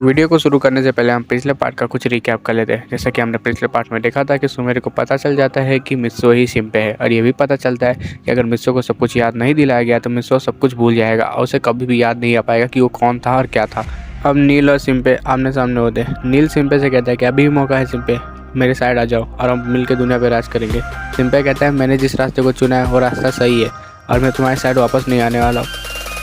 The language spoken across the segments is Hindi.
वीडियो को शुरू करने से पहले हम पिछले पार्ट का कुछ रिकैप कर लेते हैं। जैसा कि हमने पिछले पार्ट में देखा था कि सुमेरे को पता चल जाता है कि मित्सो ही शिंपे है, और ये भी पता चलता है कि अगर मित्सो को सब कुछ याद नहीं दिलाया गया तो मित्सो सब कुछ भूल जाएगा और उसे कभी भी याद नहीं आ पाएगा कि वो कौन था और क्या था। अब नील और शिंपे आमने सामने होते हैं। नील शिंपे से कहता है कि अभी भी मौका है शिंपे, मेरे साइड आ जाओ और हम मिल के दुनिया पर राज करेंगे। शिंपे कहता है मैंने जिस रास्ते को चुना है वो रास्ता सही है और मैं तुम्हारे साइड वापस नहीं आने वाला हूँ।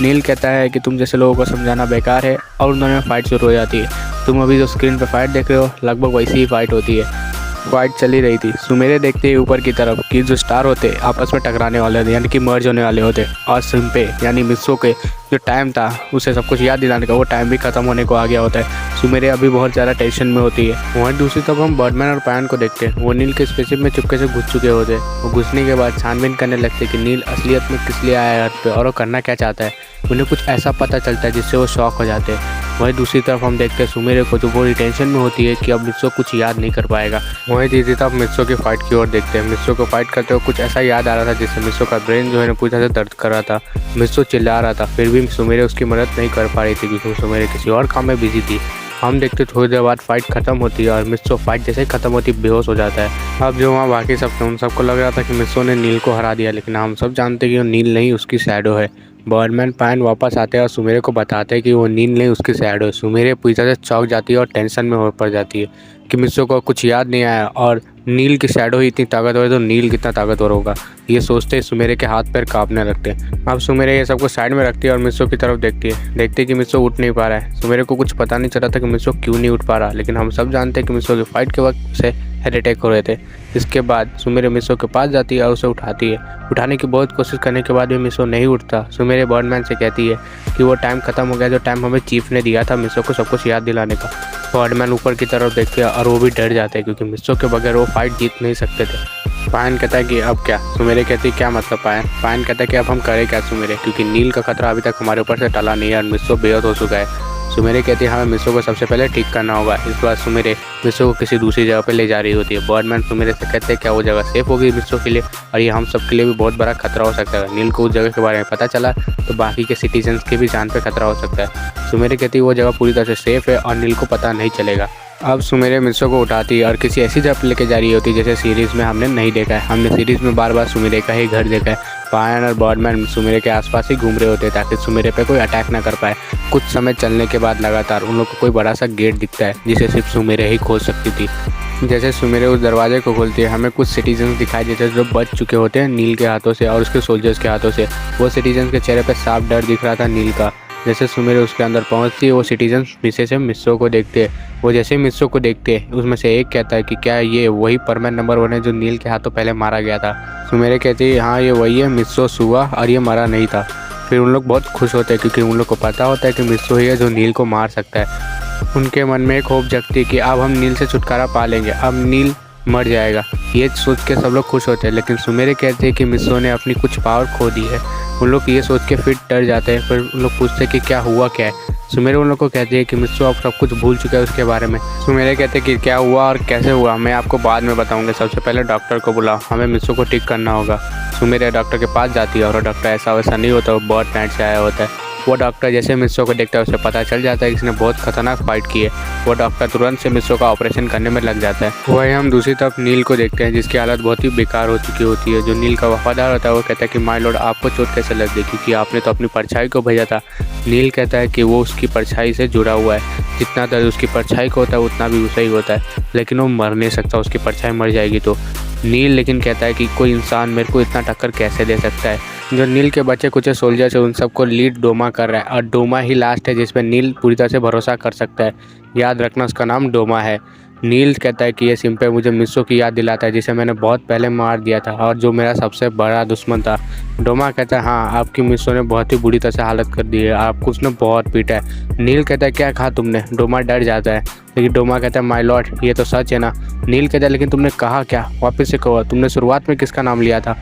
नील कहता है कि तुम जैसे लोगों को समझाना बेकार है और उन दोनों में फाइट शुरू हो जाती है। तुम अभी जो स्क्रीन पे फाइट देख रहे हो लगभग वैसी ही फाइट होती है। फाइट चली रही थी। सुमेरे देखते ही ऊपर की तरफ कि जो स्टार होते आपस में टकराने वाले थे, यानी कि मर्ज होने वाले होते, और शिंपे यानी मित्सो के जो टाइम था उसे सब कुछ याद दिलाने का वो टाइम भी खत्म होने को आ गया होता है। सुमेरे अभी बहुत ज़्यादा टेंशन में होती है। वहीं दूसरी तरफ हम बर्डमैन और पायन को देखते हैं। वो नील के स्पेसशिप में चुपके से घुस चुके होते। वो घुसने के बाद छानबीन करने लगते कि नील असलियत में किस लिए आया है अर्थ पे और वो करना क्या चाहता है। उन्हें कुछ ऐसा पता चलता है जिससे वो शॉक हो जाते हैं। वहीं दूसरी तरफ हम देखते हैं सुमेरे को जो पूरी टेंशन में होती है कि अब मित्सो कुछ याद नहीं कर पाएगा। वहीं तीसरी तरफ मित्सो की फाइट की ओर देखते हैं। मित्सो को फाइट करते हुए कुछ ऐसा याद आ रहा था जिससे मित्सो का ब्रेन जो है पूरी तरह से दर्द कर रहा था। मित्सो चिल्ला रहा था, फिर भी सुमेरे उसकी मदद नहीं कर पा रही थी क्योंकि सुमेरे किसी और काम में बिजी थी। हम देखते थोड़ी देर बाद फाइट खत्म होती है और मित्सो फाइट जैसे ही खत्म होती बेहोश हो जाता है। अब जो वहाँ बाकी सब थे उन सबको लग रहा था कि मित्सो ने नील को हरा दिया, लेकिन हम सब जानते कि वो नील नहीं उसकी शैडो है। बर्डमैन पायन वापस आते हैं और सुमेरे को बताते हैं कि वो नील नहीं उसकी शैडो है। सुमेरे पूरी तरह से चौंक जाती है और टेंशन में हो पड़ जाती है कि मित्सो को कुछ याद नहीं आया और नील की शैडो ही इतनी ताकतवर है तो नील कितना ताकतवर होगा। ये सोचते सुमेरे के हाथ पैर कांपने लगते हैं। अब सुमेरे ये सबको साइड में रखती है और मित्सो की तरफ देखती है कि मित्सो उठ नहीं पा रहा है। सुमेरे को कुछ पता नहीं चला था कि मित्सो क्यों नहीं उठ पा रहा, लेकिन हम सब जानते हैं कि मित्सो की फाइट के वक्त से हेड अटैक हो रहे थे। इसके बाद सुमेरे मित्सो के पास जाती है और उसे उठाती है। उठाने की बहुत कोशिश करने के बाद भी मित्सो नहीं उठता। सुमेरे बर्डमैन से कहती है कि वो टाइम खत्म हो गया जो टाइम हमें चीफ ने दिया था मित्सो को सब कुछ याद दिलाने का। बर्डमैन ऊपर की तरफ देखते हैं और वो भी डर जाते हैं क्योंकि मित्सो के बगैर वो फाइट जीत नहीं सकते थे। पायन कहता है कि अब क्या। सुमेरे कहती है क्या मतलब पायन कहता है कि अब हम करें क्या सुमेरे, क्योंकि नील का खतरा अभी तक हमारे ऊपर से टला नहीं है और मित्सो बेहद हो चुका है। सुमेरे कहती है हमें मित्सो को सबसे पहले ठीक करना होगा। इस बार सुमेरे मित्सो को किसी दूसरी जगह पे ले जा रही होती है। बर्डमैन सुमेरे से कहते हैं क्या वो जगह सेफ होगी मित्सो के लिए, और ये हम सब के लिए भी बहुत बड़ा खतरा हो सकता है। नील को उस जगह के बारे में पता चला तो बाकी के सिटीजन्स के भी जान पे खतरा हो सकता है। सुमेरे कहती है वो जगह पूरी तरह से सेफ है और नील को पता नहीं चलेगा। अब सुमेरे मित्सो को उठाती है और किसी ऐसी जगह पर लेके जा रही होती है जैसे सीरीज़ में हमने नहीं देखा है। हमने सीरीज़ में बार बार सुमेरे का ही घर देखा है। पायन और बर्डमैन सुमेरे के आसपास ही घूम रहे होते हैं ताकि सुमेरे पे कोई अटैक ना कर पाए। कुछ समय चलने के बाद लगातार उन लोग को कोई बड़ा सा गेट दिखता है जिसे सिर्फ सुमेरे ही खोल सकती थी। जैसे सुमेरे उस दरवाजे को खोलती है हमें कुछ सिटीजन्स दिखाई देते हैं जो बच चुके होते हैं नील के हाथों से और उसके सोल्जर्स के हाथों से। वो सिटीजन्स के चेहरे पर साफ डर दिख रहा था नील का। जैसे सुमेरे उसके अंदर पहुंचती है वो सिटीजन्स पीछे से मित्सो को देखते हैं। वो जैसे मित्सो को देखते हैं उसमें से एक कहता है कि क्या ये वही परमैन नंबर 1 है जो नील के हाथों पहले मारा गया था। सुमेरे कहती है हाँ ये वही है, मित्सो सुआ और ये मरा नहीं था। फिर उन लोग बहुत खुश होते हैं क्योंकि उन लोग को पता होता है कि मित्सो ही है जो नील को मार सकता है। उनके मन में एक होप जगती है कि अब हम नील से छुटकारा पा लेंगे, अब नील मर जाएगा। ये सोच के सब लोग खुश होते हैं, लेकिन सुमेरे कहते हैं कि मित्सो ने अपनी कुछ पावर खो दी है। उन लोग ये सोच के फिर डर जाते हैं। फिर उन लोग पूछते हैं कि क्या हुआ क्या है। सुमेरे उन लोग को कहती है कि मित्सो अब सब कुछ भूल चुका है उसके बारे में। सुमेरे कहते हैं कि क्या हुआ और कैसे हुआ मैं आपको बाद में बताऊंगा, सबसे पहले डॉक्टर को बुलाओ, हमें मित्सो को ठीक करना होगा। सुमेरे डॉक्टर के पास जाती है और डॉक्टर ऐसा वैसा नहीं होता, वो बर्ड नाइट से आया होता है। वो डॉक्टर जैसे मित्सो को देखता है उसे पता चल जाता है कि इसने बहुत खतरनाक फाइट की है। वो डॉक्टर तुरंत से मित्सो का ऑपरेशन करने में लग जाता है। वही हम दूसरी तरफ नील को देखते हैं जिसकी हालत बहुत ही बेकार हो चुकी होती है। जो नील का वफादार होता है वो कहता है कि माय लॉर्ड आपको चोट कैसे लग गई, क्योंकि आपने तो अपनी परछाई को भेजा था। नील कहता है कि वो उसकी परछाई से जुड़ा हुआ है, जितना दर्द उसकी परछाई को होता है उतना भी उसे ही होता है, लेकिन वो मर नहीं सकता, उसकी परछाई मर जाएगी तो। नील लेकिन कहता है कि कोई इंसान मेरे को इतना टक्कर कैसे दे सकता है। जो नील के बच्चे कुछ सोल्जर्स है उन सबको लीड डोमा कर रहा है और डोमा ही लास्ट है जिसपे नील पूरी तरह से भरोसा कर सकता है। याद रखना उसका नाम डोमा है। नील कहता है कि ये शिंपे मुझे मित्सो की याद दिलाता है जिसे मैंने बहुत पहले मार दिया था और जो मेरा सबसे बड़ा दुश्मन था। डोमा कहता है हाँ आपकी मित्सो ने बहुत ही बुरी तरह से हालत कर दी है, आपको उसने बहुत पीटा है। नील कहता है क्या कहा तुमने। डोमा डर जाता है, लेकिन डोमा कहता है माय लॉर्ड ये तो सच है ना। नील कहता है लेकिन तुमने कहा क्या, वापस से कहो, तुमने शुरुआत में किसका नाम लिया था।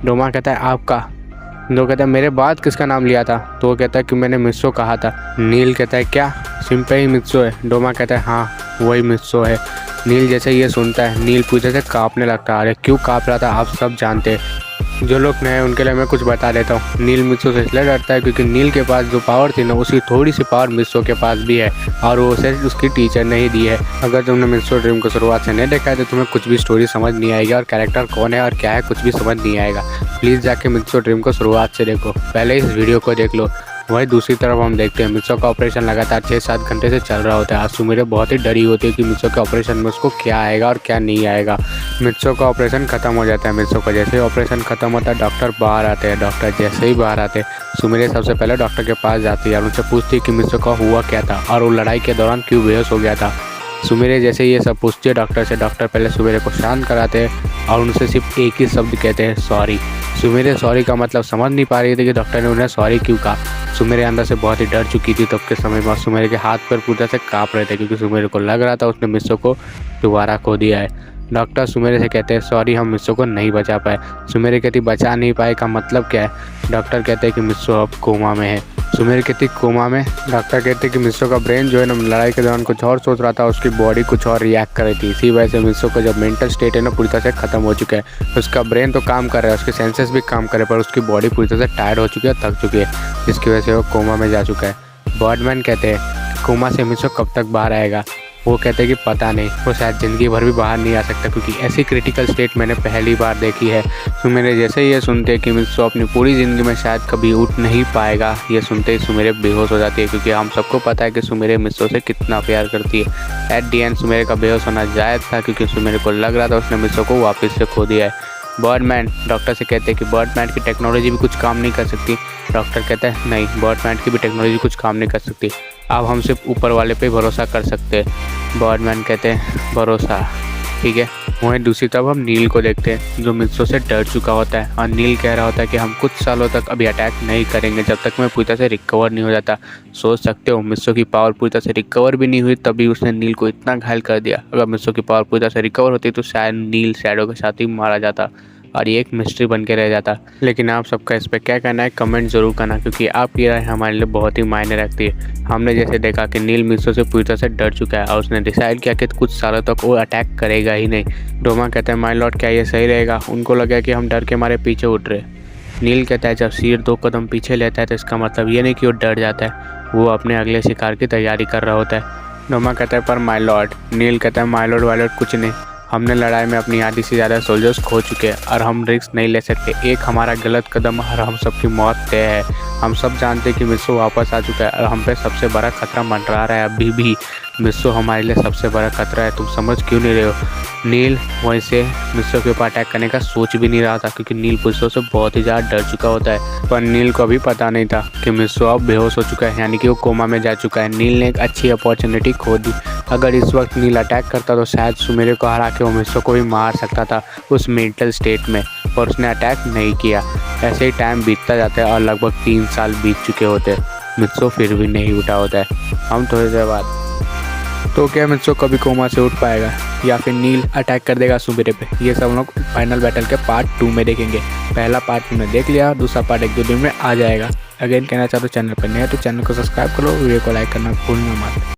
डोमा कहता है आपका। तो कहता है मेरे बाद किसका नाम लिया था। तो वो कहता है कि मैंने मित्सो कहा था। नील कहता है क्या शिंपे ही मित्सो है। डोमा कहता है हाँ वही मित्सो है। नील जैसे ये सुनता है नील पूछे से कांपने लगता है। अरे क्यों कांप रहा था आप सब जानते हैं। जो लोग नए हैं उनके लिए मैं कुछ बता देता हूँ। नील मित्सो से इसलिए डरता है क्योंकि नील के पास जो पावर थी ना, उसकी थोड़ी सी पावर मित्सो के पास भी है और वो उसे उसकी टीचर ने ही दी है। अगर तुमने मित्सो ड्रीम को शुरुआत से नहीं देखा है तो तुम्हें कुछ भी स्टोरी समझ नहीं आएगी और कैरेक्टर कौन है और क्या है कुछ भी समझ नहीं आएगा। प्लीज़ जाके मित्सो ड्रीम को शुरुआत से देखो, पहले इस वीडियो को देख लो। वहीं दूसरी तरफ हम देखते हैं मित्सो का ऑपरेशन लगातार 6-7 घंटे से चल रहा होता है। आज सुमिरे बहुत ही डरी होती है कि मित्सो के ऑपरेशन में उसको क्या आएगा और क्या नहीं आएगा। मित्सो का ऑपरेशन खत्म हो जाता है। मित्सो का जैसे ही ऑपरेशन खत्म होता है डॉक्टर बाहर आते हैं। डॉक्टर जैसे ही बाहर आते हैं सुमिरे सबसे पहले डॉक्टर के पास जाती है और उनसे पूछती है कि मित्सो का हुआ क्या था और वो लड़ाई के दौरान क्यों बेहोश हो गया था। सुमिरे जैसे ये सब पूछती है डॉक्टर से, डॉक्टर पहले सुमिरे को शांत कराते हैं और उनसे सिर्फ एक ही शब्द कहते हैं, सॉरी। सुमिरे सॉरी का मतलब समझ नहीं पा रही थी कि डॉक्टर ने उन्हें सॉरी क्यों कहा। सुमिरे अंदर से बहुत ही डर चुकी थी तब के समय में। सुमिरे के हाथ पैर पूरी तरह से काँप रहे थे क्योंकि सुमिरे को लग रहा था उसने मित्सो को दोबारा खो दिया है। डॉक्टर सुमिरे से कहते हैं, सॉरी हम मित्सो को नहीं बचा पाए। सुमिरे कहती, बचा नहीं पाए का मतलब क्या है। डॉक्टर कहते हैं कि मित्सो अब कोमा में है। सुमिरे कहती, कोमा में। डॉक्टर कहते हैं कि मित्सो का ब्रेन जो है ना लड़ाई के दौरान कुछ और सोच रहा था, उसकी बॉडी कुछ और रिएक्ट कर रही थी। इसी वजह से मित्सो का जब मेंटल स्टेट है ना पूरी तरह से खत्म हो चुका है। उसका ब्रेन तो काम कर रहा है, उसके सेंसेस भी काम कर रहे हैं, पर उसकी बॉडी पूरी तरह से टायर्ड हो चुकी है, थक चुकी है, जिसकी वजह से वो कोमा में जा चुका है। बर्डमैन कहते हैं कोमा से मित्सो कब तक बाहर आएगा। वो कहते हैं कि पता नहीं, वो शायद ज़िंदगी भर भी बाहर नहीं आ सकता क्योंकि ऐसी क्रिटिकल स्टेट मैंने पहली बार देखी है। सुमिरे जैसे ही ये सुनते हैं कि मित्सो अपनी पूरी ज़िंदगी में शायद कभी उठ नहीं पाएगा, ये सुनते ही सुमिरे बेहोश हो जाती है क्योंकि हम सबको पता है कि सुमिरे मित्सो से कितना प्यार करती है। एट दी एंड सुमिरे का बेहोश होना जायज़ था क्योंकि सुमिरे को लग रहा था उसने मित्सो को वापस से खो दिया है। बर्डमैन डॉक्टर से कहते हैं कि बर्डमैन की टेक्नोलॉजी भी कुछ काम नहीं कर सकती। डॉक्टर कहता है नहीं, बर्डमैन की भी टेक्नोलॉजी कुछ काम नहीं कर सकती, अब हम सिर्फ ऊपर वाले पे भरोसा कर सकते हैं। बर्डमैन कहते हैं भरोसा, ठीक है। वहीं दूसरी तरफ हम नील को देखते हैं जो मित्सो से डर चुका होता है और नील कह रहा होता है कि हम कुछ सालों तक अभी अटैक नहीं करेंगे जब तक मैं पूरी तरह से रिकवर नहीं हो जाता। सोच सकते हो मित्सो की पावर पूरी तरह से रिकवर भी नहीं हुई तभी उसने नील को इतना घायल कर दिया। अगर मित्सो की पावर पूरी तरह से रिकवर होती तो शायद नील शैडो के साथ ही मारा जाता और ये एक मिस्ट्री बन के रह जाता। लेकिन आप सबका इस पर क्या कहना है कमेंट जरूर करना क्योंकि आपकी राय हमारे लिए बहुत ही मायने रखती है। हमने जैसे देखा कि नील मित्सो से पूरी तरह से डर चुका है और उसने डिसाइड किया कि कुछ सालों तक वो अटैक करेगा ही नहीं। डोमा कहता है माय लॉर्ड क्या ये सही रहेगा। उनको लगा कि हम डर के मारे पीछे उठ रहे। नील कहता है जब शेर 2 कदम पीछे लेता है तो इसका मतलब ये नहीं कि वो डर जाता है, वो अपने अगले शिकार की तैयारी कर रहा होता है। डोमा कहता है पर माय लॉर्ड। नील कहता है माय लॉर्ड वाय लॉर्ड कुछ नहीं, हमने लड़ाई में अपनी आधी से ज़्यादा सोल्जर्स खो चुके हैं और हम रिस्क नहीं ले सकते। एक हमारा गलत कदम और हम सबकी मौत तय है। हम सब जानते हैं कि मित्सो वापस आ चुका है और हम पे सबसे बड़ा खतरा मंडरा रहा है। अभी भी मित्सो हमारे लिए सबसे बड़ा खतरा है, तुम समझ क्यों नहीं रहे हो। नील वहीं से मित्सो के ऊपर अटैक करने का सोच भी नहीं रहा था क्योंकि नील मित्सो से बहुत ही ज़्यादा डर चुका होता है। पर नील को अभी पता नहीं था कि मित्सो अब बेहोश हो चुका है, यानी कि वो कोमा में जा चुका है। नील ने एक अच्छी अपॉर्चुनिटी खो दी। अगर इस वक्त नील अटैक करता तो शायद सुमिरे को हरा के वो मित्सो को भी मार सकता था उस मेंटल स्टेट में, पर उसने अटैक नहीं किया। ऐसे ही टाइम बीतता जाता है और लगभग 3 साल बीत चुके होते हैं। मित्सो फिर भी नहीं उठा होता है। हम थोड़ी देर बाद तो क्या मित्सो कभी कोमा से उठ पाएगा या फिर नील अटैक कर देगा सुमिरे पे, ये सब लोग फाइनल बैटल के पार्ट 2 में देखेंगे। पहला पार्ट हमने देख लिया, दूसरा पार्ट 1-2 दिन में आ जाएगा। अगेन कहना चाहता हूँ चैनल पर नया है तो चैनल को सब्सक्राइब करो, वीडियो को लाइक करना भूलना मत।